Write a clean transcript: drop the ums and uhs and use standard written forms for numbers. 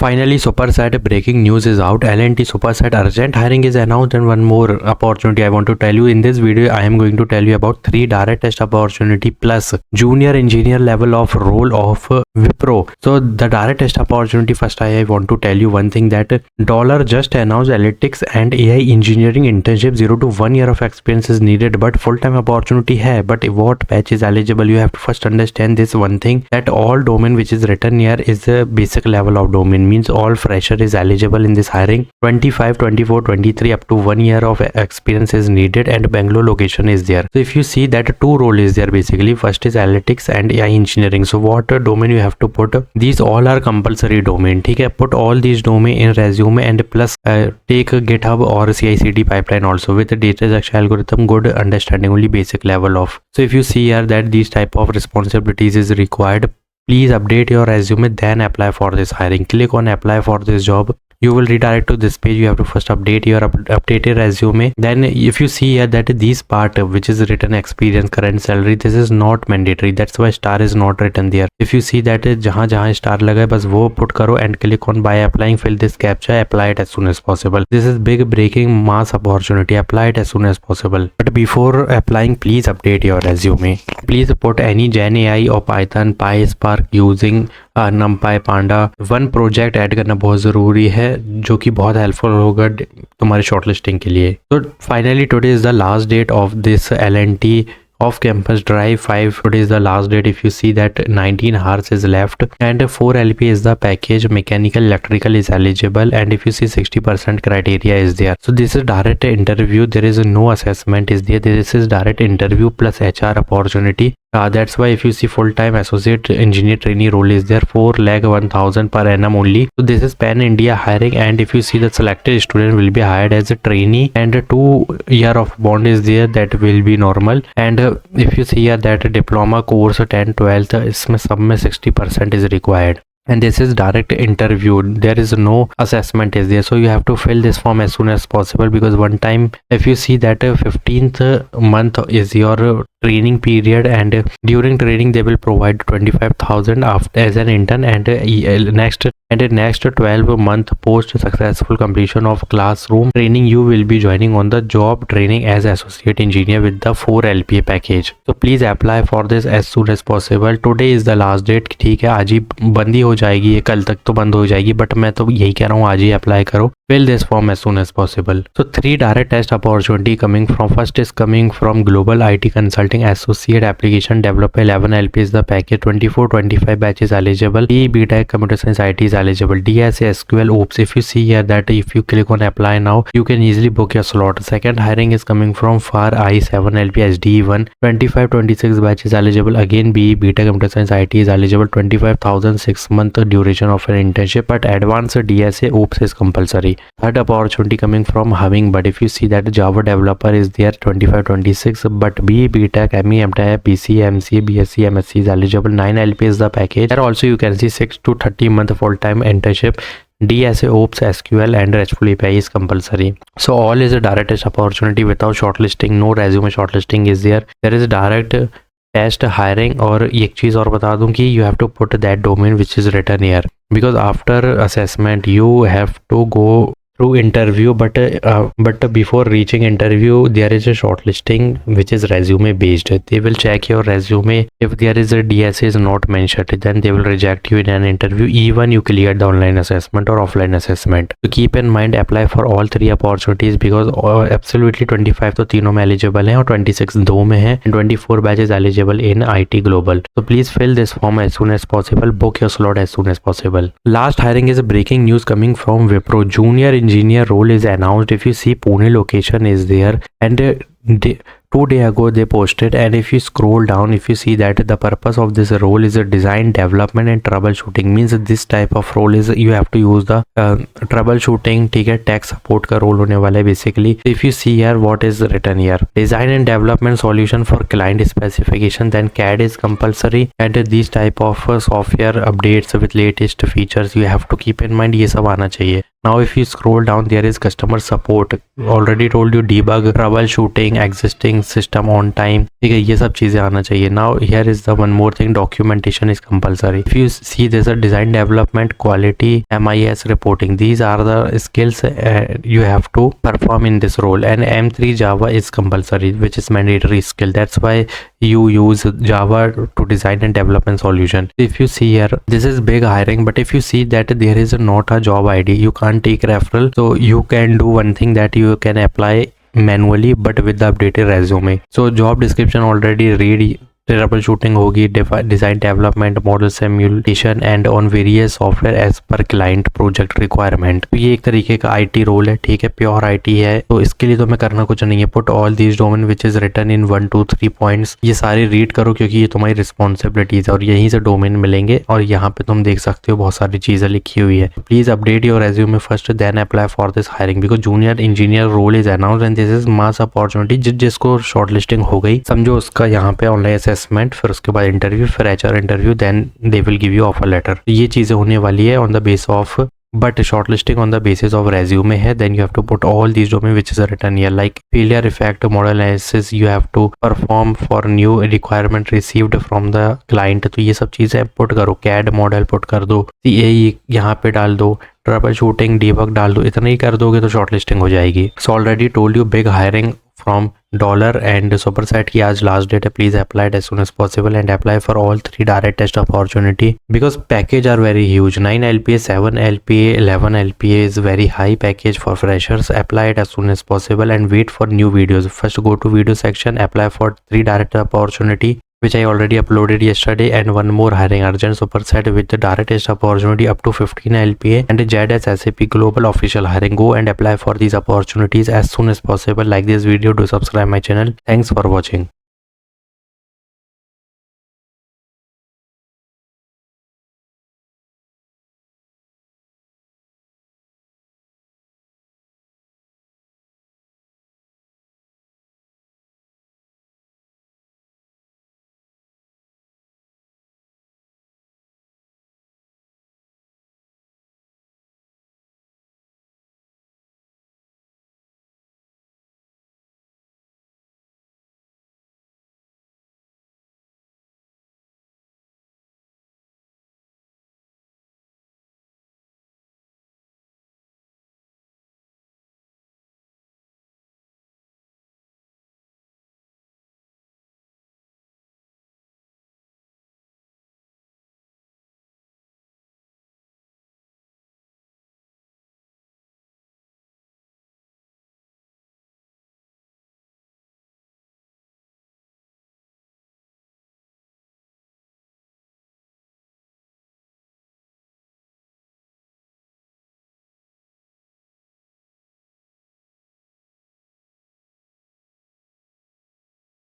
finally, Superset breaking news is out. L&T Superset urgent hiring is announced, and one more opportunity I want to tell you in this video. I am going to tell you about 3 direct test opportunity plus junior engineer level of role of Wipro. So the direct test opportunity, first I want to tell you one thing, that dollar just announced analytics and AI engineering internship 0 to 1 year of experience is needed, but full-time opportunity hai. But what batch is eligible? You have to first understand this one thing, that all domain which is written here is the basic level of domain, means all fresher is eligible in this hiring. 25, 24, 23 up to 1 year of experience is needed, and Bangalore location is there. So if you see that 2 role is there basically, first is analytics and AI engineering. So what domain you have to put? These all are compulsory domain. ठीक है, put all these domain in resume and plus take a GitHub or CI/CD pipeline also with data structure algorithm, good understanding, only basic level of. So if you see here that these type of responsibilities is required, please update your resume, then apply for this hiring. Click on apply for this job. You will redirect to this page. You have to first update your updated resume. Then if you see here that this part which is written experience, current salary, this is not mandatory. That's why star is not written there. If you see that जहाँ जहाँ star लगा है बस वो put करो and click on by applying, fill this captcha, apply it as soon as possible. This is big breaking mass opportunity. Apply it as soon as possible. But before applying, please update your resume. Please put any Gen AI or Python, PySpark using NumPy, Panda. One project add करना बहुत ज़रूरी है जो कि बहुत helpful होगा तुम्हारे shortlisting के लिए. तो finally today is the last date of this L&T off campus drive 5. Today is the last date. If you see that 19 hours is left, and 4 LP is the package. Mechanical, electrical is eligible, and if you see 60% criteria is there. So this is direct interview. There is no assessment is there. This is direct interview plus HR opportunity. That's why if you see full-time associate engineer trainee role is there, 4,01,000 per annum only. So this is pan India hiring, and if you see the selected student will be hired as a trainee, and 2 year of bond is there, that will be normal. And if you see here that diploma course 10, 12 इसमें सब में 60% is required. And this is direct interview. There is no assessment is there, so you have to fill this form as soon as possible, because one time if you see that 15th month is your training period, and during training they will provide 25,000 after as an intern, and next 12 month post successful completion of classroom training you will be joining on the job training as associate engineer with the 4 LPA package. So please apply for this as soon as possible. Today is the last date. ठीक है, आज ही बंदी हो जाएगी, ये कल तक तो बंद हो जाएगी, बट मैं तो यही कह रहा हूँ आज ही अप्लाई करो. Fill this form as soon as possible. So 3 direct test opportunity coming from, first is coming from Global IT Consulting Associate Application Developer, 11 LP is the package, 24-25 batches eligible. BTech Computer Science IT is eligible. DSA SQL OOPS. If you see here that if you click on apply now, you can easily book your slot. Second hiring is coming from FAR I7 LP SDE1, 25-26 batches eligible. Again BTech Computer Science IT is eligible. 25,000 6-month duration of an internship, but advanced DSA OOPS is compulsory. Third opportunity coming from Hummingbird. If you see that Java developer is there, 25-26, but BTech, ME, MTech, BC, MC, BSc, MSc is eligible. 9 LP is the package. There also you can see 6 to 30 month full-time internship. DSA, OOPS, SQL and RESTful API is compulsory. So all is a direct test opportunity without shortlisting. No resume shortlisting is there. There is direct test hiring. और एक चीज़ और बता दूं कि you have to put that domain which is written here, because after assessment you have to go through interview, but before reaching interview there is a shortlisting which is resume based. They will check your resume. If there is a DSA is not mentioned, then they will reject you in an interview even you cleared the online assessment or offline assessment. So keep in mind, apply for all 3 opportunities, because absolutely 25 तो तीनों में eligible हैं और 26 दो में हैं, and 24 batches eligible in IT Global. So please fill this form as soon as possible. Book your slot as soon as possible. Last hiring is a breaking news coming from Wipro. Junior engineer role is announced. If you see, Pune location is there, and 2 days ago they posted. And if you scroll down, if you see that the purpose of this role is a design, development and troubleshooting, means this type of role is you have to use the troubleshooting. ठीक है, tech support का role होने वाला है basically. If you see here what is written here, design and development solution for client specification, then CAD is compulsory, and these type of software updates with latest features you have to keep in mind. ये सब आना चाहिए. Now if you scroll down, there is customer support. Already told you debug, troubleshooting existing system on time. ठीक है, ये सब चीजें आना चाहिए. Now here is the one more thing, documentation is compulsory. If you see, there's a design development, quality, MIS reporting. These are the skills you have to perform in this role, and M3 Java is compulsory, which is mandatory skill. That's why you use Java to design and development solution. If you see here, this is big hiring, but if you see that there is not a job ID, you can't take referral. So you can do one thing, that you can apply manually but with the updated resume. So job description already read, troubleshooting होगी, design development, model simulation and on various software as per client project requirement. तो ये एक तरीके का IT role है, ठीक है, pure IT है. तो इसके लिए तो मैं करना कुछ नहीं है. Put all these domain which is written in 1 2 3 points. ये सारे रीड करो क्योंकि ये तुम्हारी रिस्पॉन्सिबिलिटीज है और यहीं से डोमेन मिलेंगे. और यहाँ पे तुम देख सकते हो बहुत सारी चीज़ें लिखी हुई है. Please update your resume first, then apply for this hiring, because junior engineer role is announce and this is mass opportunity. जिसको शॉर्ट लिस्टिंग हो गई, समझो उसका यहाँ पे ऑनलाइन असेसमेंट, फिर उसके बाद इंटरव्यू, फिर HR interview, then they will give you offer letter. ये चीजें होने वाली है on the base of, but shortlisting on the basis of resume है. Then you have to put all these domain which is written here, like failure effect, model analysis you have to perform for new requirement received from the client. तो ये सब चीजें put करो. CAD model put कर दो, CAE यहाँ पे डाल दो, ट्रबल शूटिंग, डीबग डाल दो. इतना ही कर दोगे तो शॉर्ट लिस्टिंग हो जाएगी. So already told you big hiring from dollar and Superset की आज लास्ट डेट है. Please apply as soon as possible and apply for all 3 direct test opportunity, because package are very huge. 9 LPA, 7 LPA, 11 LPA is very high package for freshers. Apply it as soon as possible and wait for new videos. First go to video section, apply for 3 direct opportunity which I already uploaded yesterday, and one more hiring urgent superset with the direct test opportunity up to 15 LPA and JDS SAP global official hiring. Go and apply for these opportunities as soon as possible. Like this video, do subscribe my channel. Thanks for watching.